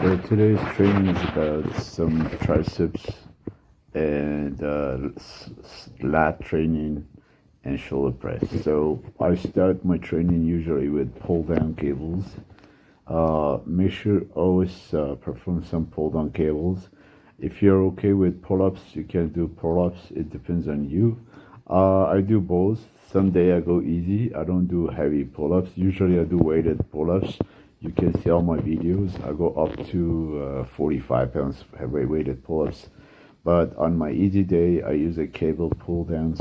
So today's training is about some triceps and lat training and shoulder press. So I start my training usually with pull down cables. Make sure always perform some pull down cables. If you're okay with pull ups, you can do pull ups. It depends on you. I do both. Some day I go easy. I don't do heavy pull ups. Usually I do weighted pull ups. You can see all my videos. I go up to 45 pounds heavy weighted pull ups. But on my easy day, I use a cable pull downs.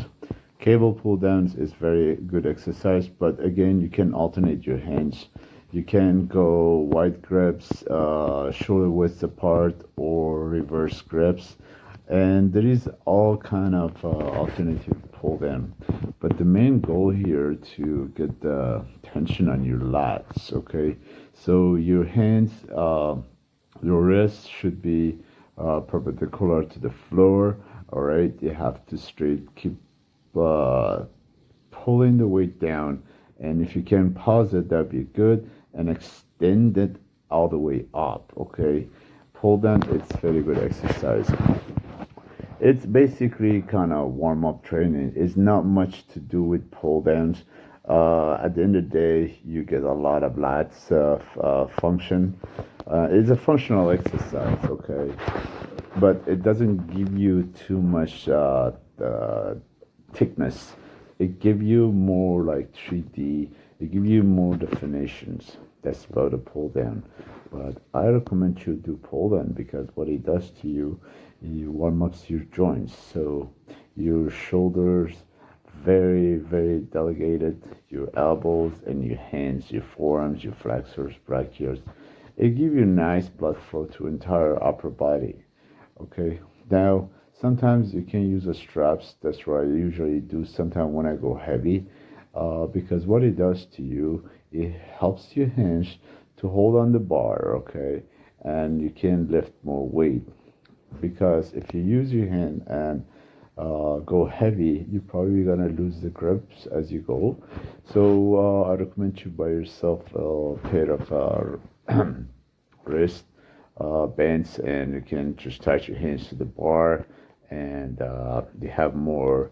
Cable pull downs is very good exercise, but again, you can alternate your hands. You can go wide grips, shoulder width apart, or reverse grips, and there is all kind of alternative pull down. But the main goal here to get the tension on your lats. Okay, so your hands, your wrists should be perpendicular to the floor. All right, you have to straight keep uh, pulling the weight down, and if you can pause it, that'd be good, and extend it all the way up. Okay, pull down, it's very good exercise. It's basically kind of warm up training. It's not much to do with pull downs. At the end of the day, you get a lot of lats function. It's a functional exercise, okay, but it doesn't give you too much thickness. It give you more like 3D. It give you more definitions. That's about a pull down. But I recommend you do pull down because what it does to you, you warm up your joints. So your shoulders, very, very delegated, your elbows and your hands, your forearms, your flexors, brachials. It give you nice blood flow to entire upper body. Okay. Now, sometimes you can use a straps. That's what I usually do sometimes when I go heavy, because what it does to you, it helps your hands to hold on the bar, okay, and you can lift more weight. Because if you use your hand and go heavy, you're probably gonna lose the grips as you go. So I recommend you buy yourself a pair of wrist bands, and you can just touch your hands to the bar, and you have more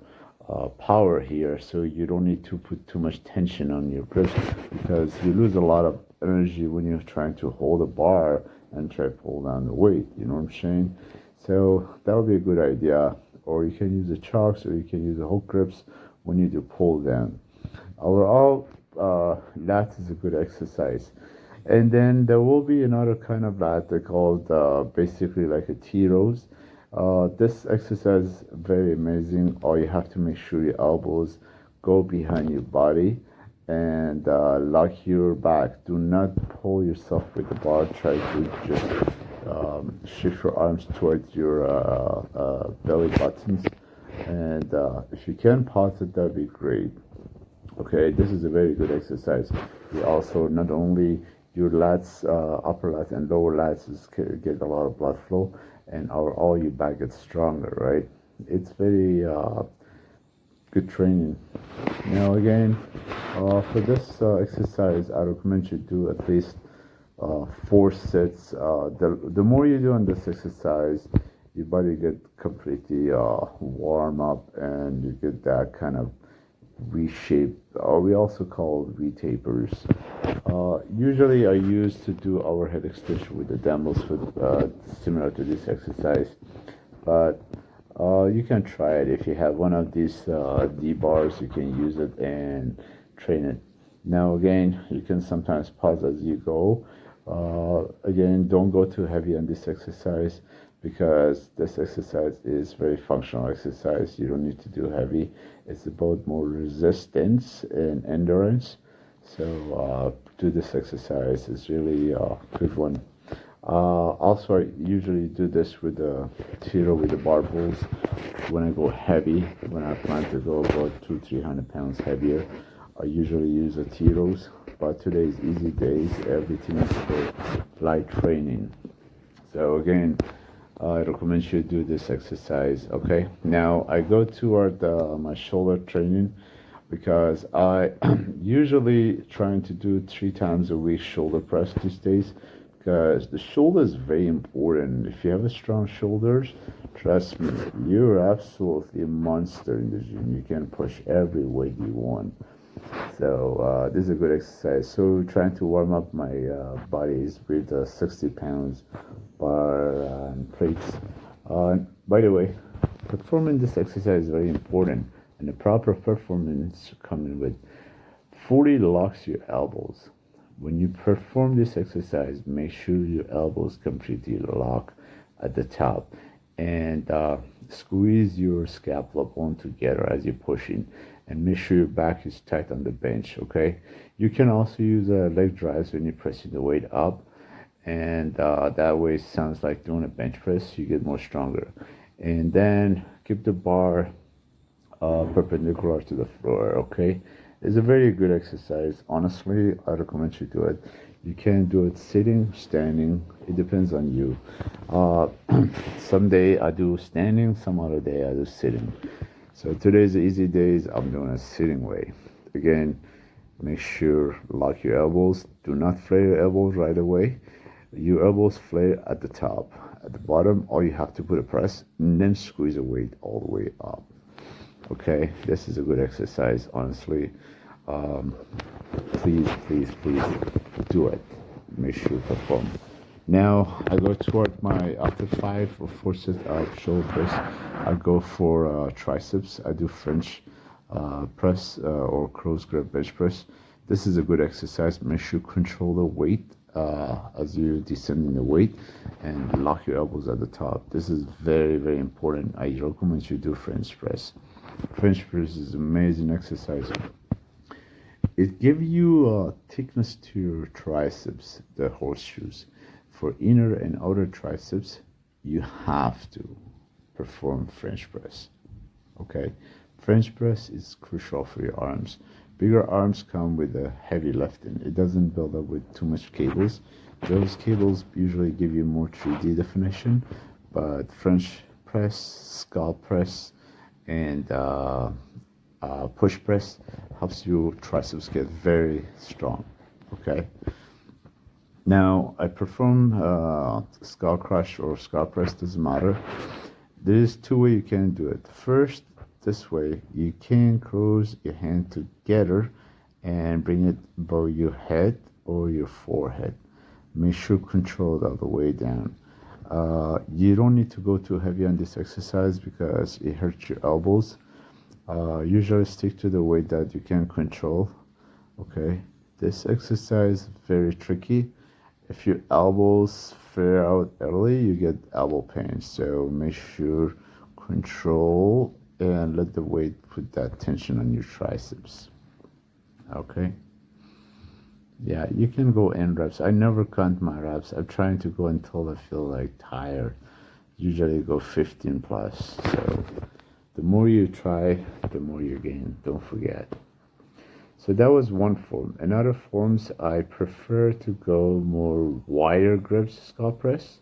power here, so you don't need to put too much tension on your grips because you lose a lot of energy when you're trying to hold a bar and try to pull down the weight. You know what I'm saying? So that would be a good idea. Or you can use the chalks, or you can use the hook grips when you do pull down. Overall, lats is a good exercise. And then there will be another kind of lat they called basically like a T rows. This exercise is very amazing. All you have to make sure your elbows go behind your body and lock your back. Do not pull yourself with the bar. Try to just shift your arms towards your belly buttons. And if you can pause it, that'd be great. Okay, this is a very good exercise. You also not only your lats, upper lats and lower lats get a lot of blood flow, and all your back gets stronger, right? It's very good training. Now again, for this exercise, I recommend you do at least 4 sets. The more you do on this exercise, your body get completely warm up, and you get that kind of V shape, or we also call V tapers. Usually I used to do overhead extension with the dumbbells for similar to this exercise, but you can try it. If you have one of these D bars, you can use it and train it. Now again, you can sometimes pause as you go. Again, don't go too heavy on this exercise because this exercise is very functional exercise. You don't need to do heavy. It's about more resistance and endurance. So do this exercise. It's really a good one. Also, I usually do this with the T-row with the barbells when I go heavy. When I plan to go about 200-300 pounds heavier, I usually use the T-rows. But today's easy days. Everything is for light training. So again, I recommend you do this exercise. Okay, now I go toward my shoulder training because I usually trying to do 3 times a week shoulder press these days because the shoulder is very important. If you have a strong shoulders, trust me, you're absolutely a monster in the gym. You can push every weight you want. So this is a good exercise. So trying to warm up my bodies with 60 pounds bar and plates. By the way, performing this exercise is very important, and the proper performance coming with fully locks your elbows. When you perform this exercise, make sure your elbows completely lock at the top, and squeeze your scapula bone together as you're pushing, and make sure your back is tight on the bench. Okay, you can also use leg drives when you're pressing the weight up, and that way it sounds like doing a bench press. You get more stronger, and then keep the bar perpendicular to the floor. Okay, it's a very good exercise. Honestly, I recommend you do it. You can do it sitting, standing. It depends on you. uh, some day I do standing, some other day I do sitting. So today's the easy days. I'm doing a sitting way. Again, make sure lock your elbows. Do not flare your elbows right away. Your elbows flare at the top. At the bottom, all you have to put a press and then squeeze the weight all the way up. Okay, this is a good exercise, honestly. Um, please do it. Make sure you perform. Now I go toward my after 5 or 4 sets of shoulder press. I go for triceps. I do French press or close grip bench press. This is a good exercise. Make sure you control the weight as you descend in the weight, and lock your elbows at the top. This is very important. I recommend you do French press. French press is amazing exercise. It gives you thickness to your triceps, the horseshoes. For inner and outer triceps, you have to perform French press. Okay, French press is crucial for your arms. Bigger arms come with a heavy lifting. It doesn't build up with too much cables. Those cables usually give you more 3D definition, but French press, scalp press, and push press helps your triceps get very strong. Okay. Now I perform skull crush or skull press, doesn't matter. There's two ways you can do it. First, this way you can close your hand together and bring it above your head or your forehead. Make sure control it all the way down. You don't need to go too heavy on this exercise because it hurts your elbows. Usually stick to the weight that you can control. Okay, this exercise is very tricky. If your elbows flare out early, you get elbow pain. So make sure control and let the weight put that tension on your triceps. Okay. Yeah, you can go in reps. I never count my reps. I'm trying to go until I feel like tired. Usually go 15 plus. So the more you try, the more you gain. Don't forget. So that was one form. In other forms, I prefer to go more wider grips skull press.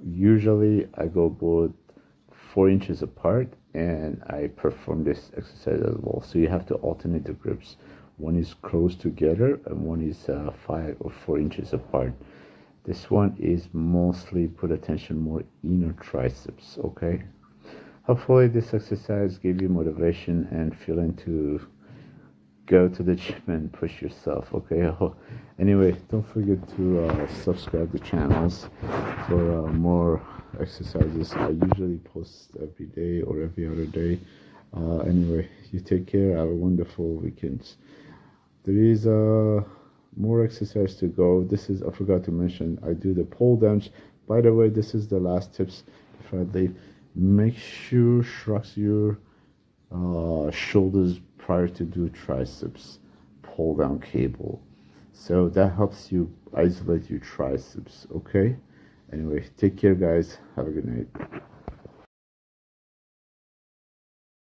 Usually I go both 4 inches apart, and I perform this exercise as well. So you have to alternate the grips. One is close together and one is 5 or 4 inches apart. This one is mostly put attention more inner triceps. Okay. Hopefully this exercise gave you motivation and feeling to go to the gym and push yourself. Okay. Anyway, don't forget to subscribe to channels for more exercises. I usually post every day or every other day. Anyway, you take care. Have a wonderful weekend. There is more exercise to go. This is, I forgot to mention, I do the pull downs. By the way, this is the last tips before I leave. Make sure shrugs your shoulders prior to do triceps pull down cable. So that helps you isolate your triceps. Okay. Anyway, take care, guys. Have a good night.